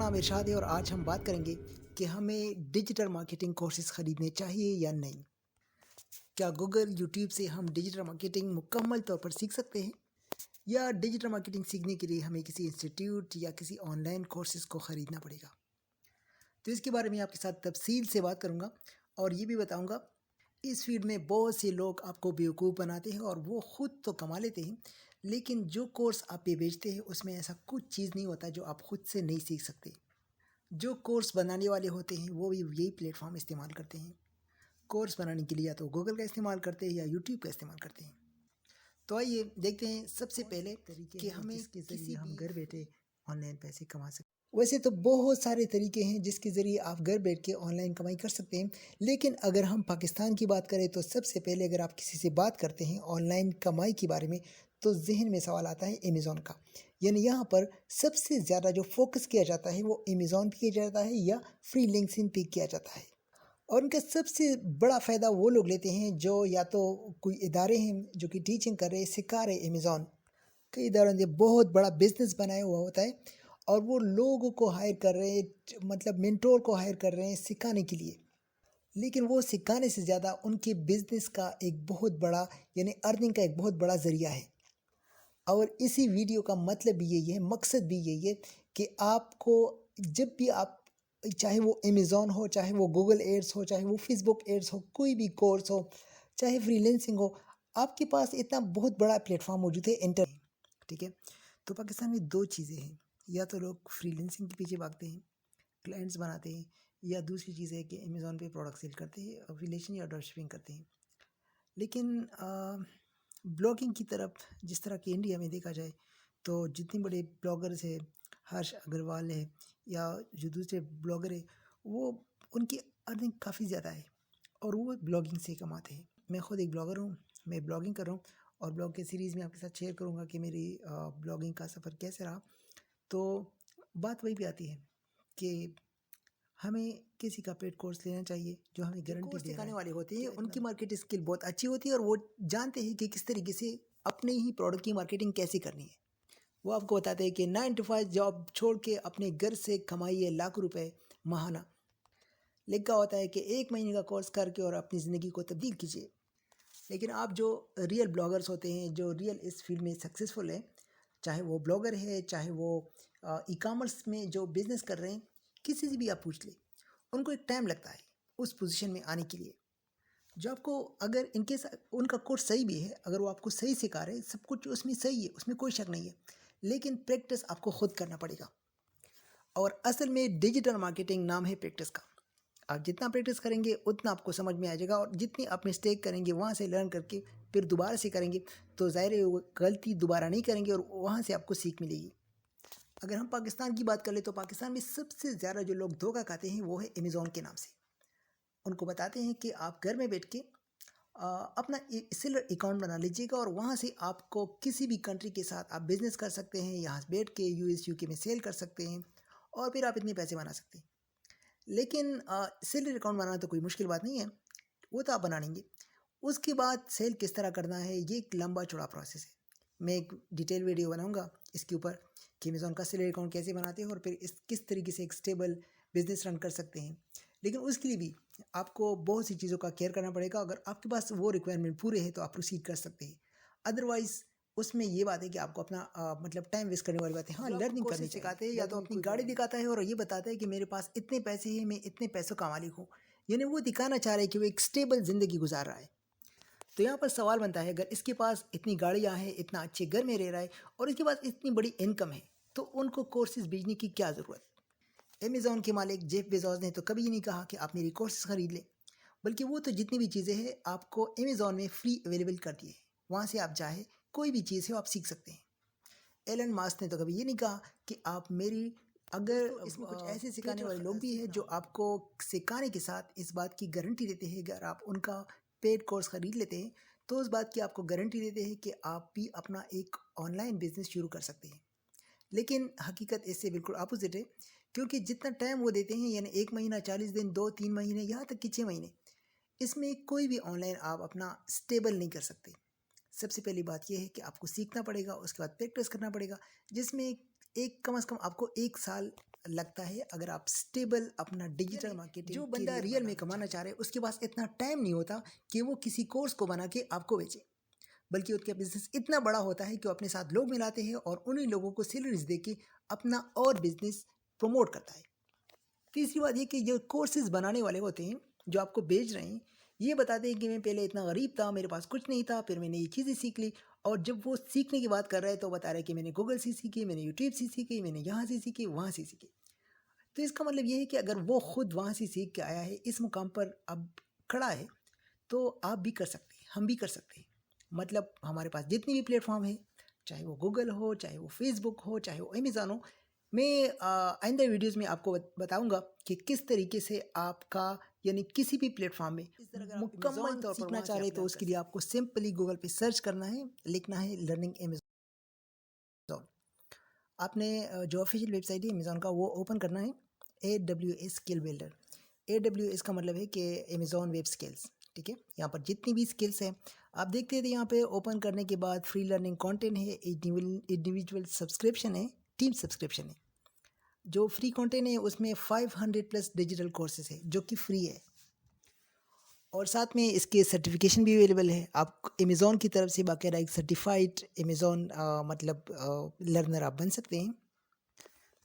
नाम इरशाद है और आज हम बात करेंगे कि हमें डिजिटल मार्केटिंग कोर्सेज ख़रीदने चाहिए या नहीं। क्या गूगल, यूट्यूब से हम डिजिटल मार्केटिंग मुकम्मल तौर पर सीख सकते हैं या डिजिटल मार्केटिंग सीखने के लिए हमें किसी इंस्टीट्यूट या किसी ऑनलाइन कोर्सेज को ख़रीदना पड़ेगा। तो इसके बारे में आपके साथ तफसील से बात करूँगा और ये भी बताऊँगा इस फील्ड में बहुत से लोग आपको बेवकूफ़ बनाते हैं और वो ख़ुद तो कमा लेते हैं, लेकिन जो कोर्स आप पे बेचते हैं उसमें ऐसा कुछ चीज़ नहीं होता जो आप ख़ुद से नहीं सीख सकते। जो कोर्स बनाने वाले होते हैं वो भी यही प्लेटफॉर्म इस्तेमाल करते हैं। कोर्स बनाने के लिए या तो गूगल का इस्तेमाल करते हैं या यूट्यूब का इस्तेमाल करते हैं। तो आइए देखते हैं सबसे पहले कि हमें जिसके किसी ज़रिए हम भी घर बैठे ऑनलाइन पैसे कमा सकते वैसे तो बहुत सारे तरीके हैं जिसके ज़रिए आप घर बैठ के ऑनलाइन कमाई कर सकते हैं, लेकिन अगर हम पाकिस्तान की बात करें तो सबसे पहले अगर आप किसी से बात करते हैं ऑनलाइन कमाई के बारे में तो जहन में सवाल आता है अमेज़ॉन का। यानी यहाँ पर सबसे ज़्यादा जो फोकस किया जाता है वो अमेज़ॉन पे किया जाता है या फ्रीलांसिंग पे किया जाता है। और उनका सबसे बड़ा फ़ायदा वो लोग लेते हैं जो या तो कोई इदारे हैं जो कि टीचिंग कर रहे सिखा रहे अमेज़ॉन। कई इदारों ने बहुत बड़ा बिजनेस बनाया हुआ होता है और वो लोगों को हायर कर रहे हैं, मतलब मेंटोर को हायर कर रहे हैं सिखाने के लिए। लेकिन वो सिखाने से ज़्यादा उनके बिजनेस का एक बहुत बड़ा यानी अर्निंग का एक बहुत बड़ा ज़रिया है। और इसी वीडियो का मतलब भी यही है, मकसद भी यही है कि आपको जब भी आप, चाहे वो अमेज़ॉन हो, चाहे वो गूगल एड्स हो, चाहे वो फेसबुक एड्स हो, कोई भी कोर्स हो, चाहे फ्रीलांसिंग हो, आपके पास इतना बहुत बड़ा प्लेटफॉर्म मौजूद है इंटरनेट। ठीक है, तो पाकिस्तान में दो चीज़ें हैं, या तो लोग फ्रीलांसिंग के पीछे भागते हैं, क्लाइंट्स बनाते हैं, या दूसरी चीज़ है कि अमेज़ॉन पे प्रोडक्ट सेल करते हैं, अफिलिएशन या ड्रॉपशिपिंग करते हैं। लेकिन ब्लॉगिंग की तरफ जिस तरह कि इंडिया में देखा जाए तो जितने बड़े ब्लॉगर्स हैं, हर्ष अग्रवाल है या जो दूसरे ब्लॉगर है, वो उनकी अर्निंग काफ़ी ज़्यादा है और वो ब्लॉगिंग से कमाते हैं। मैं खुद एक ब्लॉगर हूँ, मैं ब्लॉगिंग कर रहा हूँ और ब्लॉग के सीरीज़ में आपके साथ शेयर करूँगा कि मेरी ब्लॉगिंग का सफ़र कैसे रहा। तो बात वही भी आती है कि हमें किसी का पेड कोर्स लेना चाहिए जो हमें गारंटी दे रहा है। सिखाने वाले होते हैं उनकी मार्केट स्किल बहुत अच्छी होती है और वो जानते हैं कि किस तरीके से अपने ही प्रोडक्ट की मार्केटिंग कैसे करनी है। वो आपको बताते हैं कि 9 to 5 जॉब छोड़ के अपने घर से कमाइए लाख रुपए माहाना। लिखा होता है कि 1 महीने का कोर्स करके और अपनी ज़िंदगी को तब्दील कीजिए। लेकिन आप जो रियल ब्लॉगर्स होते हैं, जो रियल इस फील्ड में सक्सेसफुल है, चाहे वो ब्लॉगर है, चाहे वो ई कॉमर्स में जो बिज़नेस कर रहे हैं, किसी से भी आप पूछ लें, उनको एक टाइम लगता है उस पोजीशन में आने के लिए। जो आपको अगर इनकेस उनका कोर्स सही भी है, अगर वो आपको सही सिखा रहे हैं, सब कुछ उसमें सही है, उसमें कोई शक नहीं है, लेकिन प्रैक्टिस आपको खुद करना पड़ेगा। और असल में डिजिटल मार्केटिंग नाम है प्रैक्टिस का। आप जितना प्रैक्टिस करेंगे उतना आपको समझ में आ जाएगा और जितनी आप मिस्टेक करेंगे वहाँ से लर्न करके फिर दोबारा से करेंगे तो ज़ाहिर है वो गलती दोबारा नहीं करेंगे और वहाँ से आपको सीख मिलेगी। अगर हम पाकिस्तान की बात कर ले तो पाकिस्तान में सबसे ज़्यादा जो लोग धोखा खाते हैं वो है अमेज़ॉन के नाम से। उनको बताते हैं कि आप घर में बैठ के अपना सेलर अकाउंट बना लीजिएगा और वहाँ से आपको किसी भी कंट्री के साथ आप बिज़नेस कर सकते हैं, यहाँ बैठ के यूएस यूके में सेल कर सकते हैं और फिर आप इतने पैसे बना सकते हैं। लेकिन सेलर अकाउंट बनाना तो कोई मुश्किल बात नहीं है, वो तो आप बना लेंगे। उसके बाद सेल किस तरह करना है ये एक लंबा चौड़ा प्रोसेस है। मैं एक डिटेल वीडियो बनाऊंगा इसके ऊपर कि अमेज़ॉन का सेलर अकाउंट कैसे बनाते हैं और फिर इस किस तरीके से एक स्टेबल बिजनेस रन कर सकते हैं। लेकिन उसके लिए भी आपको बहुत सी चीज़ों का केयर करना पड़ेगा। अगर आपके पास वो रिक्वायरमेंट पूरे हैं तो आप प्रोसीड कर सकते हैं, अदरवाइज़ उसमें ये बात है कि आपको अपना मतलब टाइम वेस्ट करने वाली बात है। हाँ, लर्निंग करनी सिखाते हैं या तो अपनी गाड़ी दिखाता है और ये बताता है कि मेरे पास इतने पैसे हैं, मैं इतने पैसों का मालिक हूँ, यानी वो दिखाना चाह रहे हैं कि वो एक स्टेबल ज़िंदगी गुजार रहा है। तो यहाँ पर सवाल बनता है, अगर इसके पास इतनी गाड़ियाँ हैं, इतना अच्छे घर में रह रहा है और इसके पास इतनी बड़ी इनकम है, तो उनको कोर्सेज भेजने की क्या ज़रूरत। अमेज़ॉन के मालिक जेफ बेजोस ने तो कभी नहीं कहा कि आप मेरी कोर्सेज ख़रीद लें, बल्कि वो तो जितनी भी चीज़ें हैं आपको अमेज़ॉन में फ्री अवेलेबल कर दी है। वहाँ से आप चाहे कोई भी चीज़ है आप सीख सकते हैं। एलन मास्क ने तो कभी ये नहीं कहा कि आप मेरी, अगर इसमें कुछ ऐसे सिखाने वाले लोग भी हैं जो आपको सिखाने के साथ इस बात की गारंटी देते हैं, अगर आप उनका पेड कोर्स ख़रीद लेते हैं तो उस बात की आपको गारंटी देते हैं कि आप भी अपना एक ऑनलाइन बिजनेस शुरू कर सकते हैं। लेकिन हकीकत इससे बिल्कुल अपोजिट है, क्योंकि जितना टाइम वो देते हैं यानी 1 महीना, 40 दिन, 2-3 महीने, यहाँ तक कि 6 महीने, इसमें कोई भी ऑनलाइन आप अपना स्टेबल नहीं कर सकते। सबसे पहली बात यह है कि आपको सीखना पड़ेगा, उसके बाद प्रैक्टिस करना पड़ेगा, जिसमें एक कम से कम आपको 1 साल लगता है अगर आप स्टेबल अपना डिजिटल मार्केटिंग जो बंदा career रियल में बनाना कमाना चाह रहे उसके पास इतना टाइम नहीं होता कि वो किसी कोर्स को बना के आपको बेचे, बल्कि उनका बिजनेस इतना बड़ा होता है कि वो अपने साथ लोग मिलाते हैं और उन्हीं लोगों को सैलरीज दे के अपना और बिजनेस प्रमोट करता है। तीसरी बात ये कि जो कोर्सेज बनाने वाले होते हैं जो आपको बेच रहे हैं, ये बताते हैं कि मैं पहले इतना गरीब था, मेरे पास कुछ नहीं था, फिर मैंने ये चीज़ें सीख ली। और जब वो सीखने की बात कर रहे हैं तो बता रहे हैं कि मैंने गूगल से सीखी, मैंने यूट्यूब से सीखी, मैंने यहाँ से सीखी, वहाँ से सीखी। तो इसका मतलब ये है कि अगर वो खुद वहाँ से सीख के आया है, इस मुकाम पर अब खड़ा है, तो आप भी कर सकते हैं, हम भी कर सकते हैं। मतलब हमारे पास जितनी भी प्लेटफॉर्म है, चाहे वो गूगल हो, चाहे वो फेसबुक हो, चाहे वो अमेज़ॉन हो, मैं आइंदा वीडियोज़ में आपको बताऊंगा कि किस तरीके से आपका यानी किसी भी प्लेटफॉर्म में मुकम्मल तौर पर सीखना चाह रहे हैं तो उसके लिए आपको सिंपली गूगल पे सर्च करना है, लिखना है लर्निंग अमेज़ॉन। आपने जो ऑफिशियल वेबसाइट है अमेज़ॉन का वो ओपन करना है, AWS स्किल बिल्डर। AWS का मतलब है कि अमेज़ॉन वेब स्किल्स, ठीक है। यहाँ पर जितनी भी स्किल्स हैं आप देखते थे, यहाँ पे ओपन करने के बाद फ्री लर्निंग कंटेंट है, इंडिविजुअल सब्सक्रिप्शन है, टीम सब्सक्रिप्शन है। जो फ्री कंटेंट है उसमें 500 प्लस डिजिटल कोर्सेज है जो कि फ्री है, और साथ में इसके सर्टिफिकेशन भी अवेलेबल है। आप अमेज़ॉन की तरफ से बाकायदा एक सर्टिफाइड अमेज़ॉन मतलब लर्नर आप बन सकते हैं।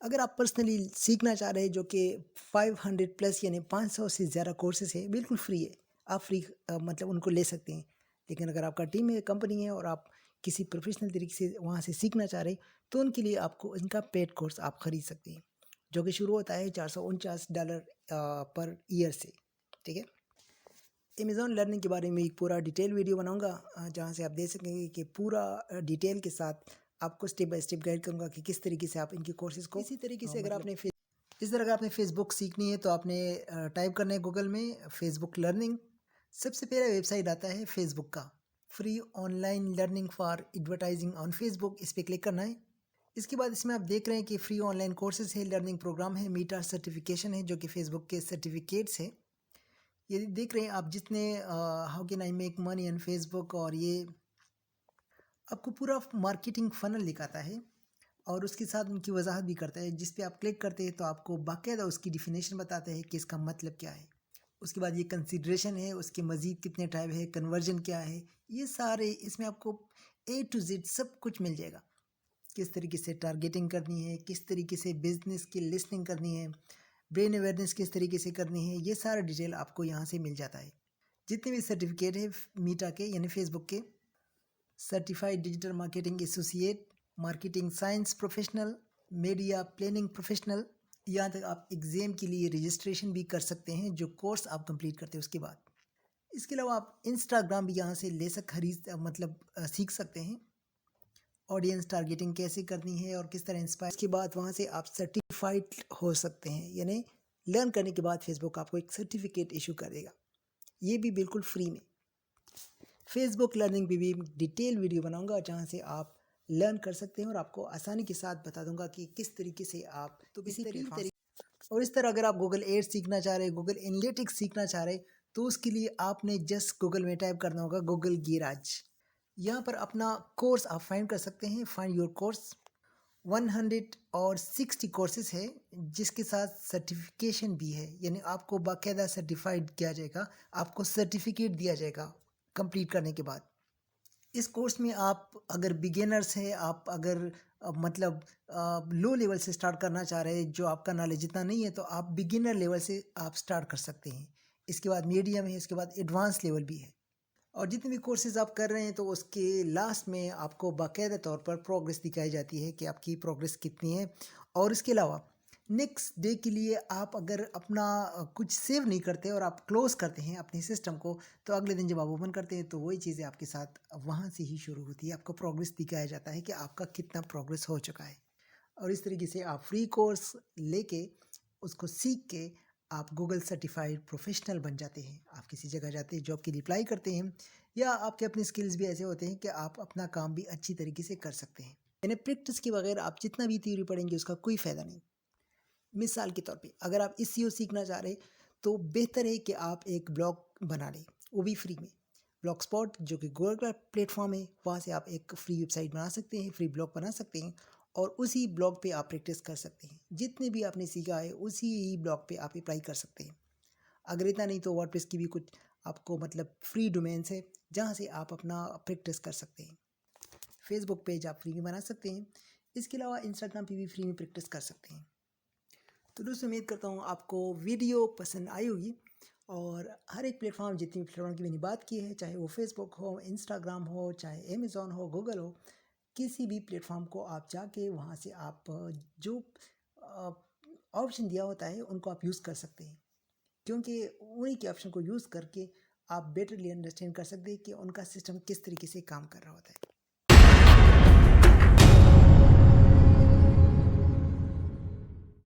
अगर आप पर्सनली सीखना चाह रहे हैं जो कि 500 प्लस यानी 500 से ज़्यादा कोर्सेज है, बिल्कुल फ्री है, आप फ्री मतलब उनको ले सकते हैं। लेकिन अगर आपका टीम है, कंपनी है और आप किसी प्रोफेशनल तरीके से वहाँ से सीखना चाह रहे हैं तो उनके लिए आपको इनका पेड कोर्स आप ख़रीद सकते हैं, जो कि शुरू होता है $449 पर ईयर से, ठीक है। अमेज़ॉन लर्निंग के बारे में एक पूरा डिटेल वीडियो बनाऊंगा जहाँ से आप देख सकेंगे कि पूरा डिटेल के साथ आपको स्टेप बाय स्टेप गाइड करूँगा कि किस तरीके से आप इनके कोर्सेज़ को इसी तरीके से अगर आपने इस तरह अगर आपने फेसबुक सीखनी है तो आपने टाइप करना है गूगल में फेसबुक लर्निंग। सबसे पहला वेबसाइट आता है फेसबुक का, free online learning for advertising on Facebook, इस पर क्लिक करना है। इसके बाद इसमें आप देख रहे हैं कि फ्री ऑनलाइन कोर्सेज है, लर्निंग प्रोग्राम है, मीटा सर्टिफिकेशन है जो कि फेसबुक के सर्टिफिकेट्स है। ये देख रहे हैं आप जितने how can I make money on Facebook, और ये आपको पूरा मार्केटिंग फनल दिखाता है और उसके साथ उनकी वजाहत भी करता है। जिस पे आप क्लिक करते हैं तो आपको बाकायदा उसकी डिफिनेशन बताते हैं कि इसका मतलब क्या है। उसके बाद ये कंसिड्रेशन है, उसके मज़ीद कितने टाइप है, कन्वर्जन क्या है, ये सारे इसमें आपको A to Z सब कुछ मिल जाएगा। किस तरीके से टारगेटिंग करनी है, किस तरीके से बिजनेस की लिस्टिंग करनी है, ब्रेन अवेयरनेस किस तरीके से करनी है, ये सारा डिटेल आपको यहाँ से मिल जाता है। जितने भी सर्टिफिकेट है मीटा के यानी फेसबुक के, certified digital marketing associate, marketing science professional, media planning professional, यहाँ तक आप एग्ज़ाम के लिए रजिस्ट्रेशन भी कर सकते हैं जो कोर्स आप कंप्लीट करते हैं उसके बाद। इसके अलावा आप इंस्टाग्राम भी यहाँ से ले सीख सकते हैं, ऑडियंस टारगेटिंग कैसे करनी है और किस तरह इंस्पायर। इसके बाद वहाँ से आप सर्टिफाइड हो सकते हैं, यानी लर्न करने के बाद फेसबुक आपको एक सर्टिफिकेट इशू करेगा, ये भी बिल्कुल फ्री में। फेसबुक लर्निंग भी डिटेल वीडियो बनाऊंगा जहाँ से आप लर्न कर सकते हैं और आपको आसानी के साथ बता दूंगा कि किस तरीके से आप तो इसी तरीके। और इस तरह अगर आप गूगल एड्स सीखना चाह रहे हैं, गूगल एनालिटिक्स सीखना चाह रहे हैं, तो उसके लिए आपने जस्ट गूगल में टाइप करना होगा गूगल गैराज। यहाँ पर अपना कोर्स आप फाइंड कर सकते हैं, फाइंड योर कोर्स। 160 कोर्सेज है जिसके साथ सर्टिफिकेशन भी है, यानी आपको बाकायदा सर्टिफाइड किया जाएगा, आपको सर्टिफिकेट दिया जाएगा कंप्लीट करने के बाद। इस कोर्स में आप अगर बिगिनर्स हैं, आप अगर लो लेवल से स्टार्ट करना चाह रहे हैं, जो आपका नॉलेज इतना नहीं है, तो आप बिगिनर लेवल से आप स्टार्ट कर सकते हैं। इसके बाद मीडियम है, इसके बाद एडवांस लेवल भी है। और जितने भी कोर्सेज आप कर रहे हैं तो उसके लास्ट में आपको बाकायदा तौर पर प्रोग्रेस दिखाई जाती है कि आपकी प्रोग्रेस कितनी है। और इसके अलावा नेक्स्ट डे के लिए आप अगर अपना कुछ सेव नहीं करते और आप क्लोज करते हैं अपने सिस्टम को, तो अगले दिन जब आप ओपन करते हैं तो वही चीज़ें आपके साथ वहाँ से ही शुरू होती है। आपको प्रोग्रेस दिखाया जाता है कि आपका कितना प्रोग्रेस हो चुका है। और इस तरीके से आप फ्री कोर्स लेके उसको सीख के आप गूगल सर्टिफाइड प्रोफेशनल बन जाते हैं। आप किसी जगह जाते हैं, जॉब के लिए अप्लाई करते हैं, या आपके अपने स्किल्स भी ऐसे होते हैं कि आप अपना काम भी अच्छी तरीके से कर सकते हैं। यानी प्रैक्टिस के बगैर आप जितना भी थ्योरी पढ़ेंगे उसका कोई फ़ायदा नहीं। मिसाल के तौर पे अगर आप SEO सीखना चाह रहे तो बेहतर है कि आप एक ब्लॉग बना लें, वो भी फ्री में। ब्लॉग स्पॉट जो कि गूगल का प्लेटफॉर्म है, वहाँ से आप एक फ्री वेबसाइट बना सकते हैं, फ्री ब्लॉग बना सकते हैं और उसी ब्लॉग पे आप प्रैक्टिस कर सकते हैं। जितने भी आपने सीखा है उसी ही ब्लॉग पे आप अप्लाई कर सकते हैं। अगर इतना नहीं तो वर्डप्रेस की भी कुछ आपको मतलब फ्री डोमेन्स है जहाँ से आप अपना प्रैक्टिस कर सकते हैं। फेसबुक पेज आप फ्री में बना सकते हैं। इसके अलावा इंस्टाग्राम पे भी फ्री में प्रैक्टिस कर सकते हैं। तो दोस्तों उम्मीद करता हूँ आपको वीडियो पसंद आई होगी और हर एक प्लेटफॉर्म जितनी प्लेटफॉर्म की मैंने बात की है, चाहे वो फेसबुक हो, इंस्टाग्राम हो, चाहे अमेज़ॉन हो, गूगल हो, किसी भी प्लेटफॉर्म को आप जाके वहाँ से आप जो ऑप्शन दिया होता है उनको आप यूज़ कर सकते हैं, क्योंकि उन्हीं के ऑप्शन को यूज़ करके आप बेटरली अंडरस्टैंड कर सकते हैं कि उनका सिस्टम किस तरीके से काम कर रहा होता है।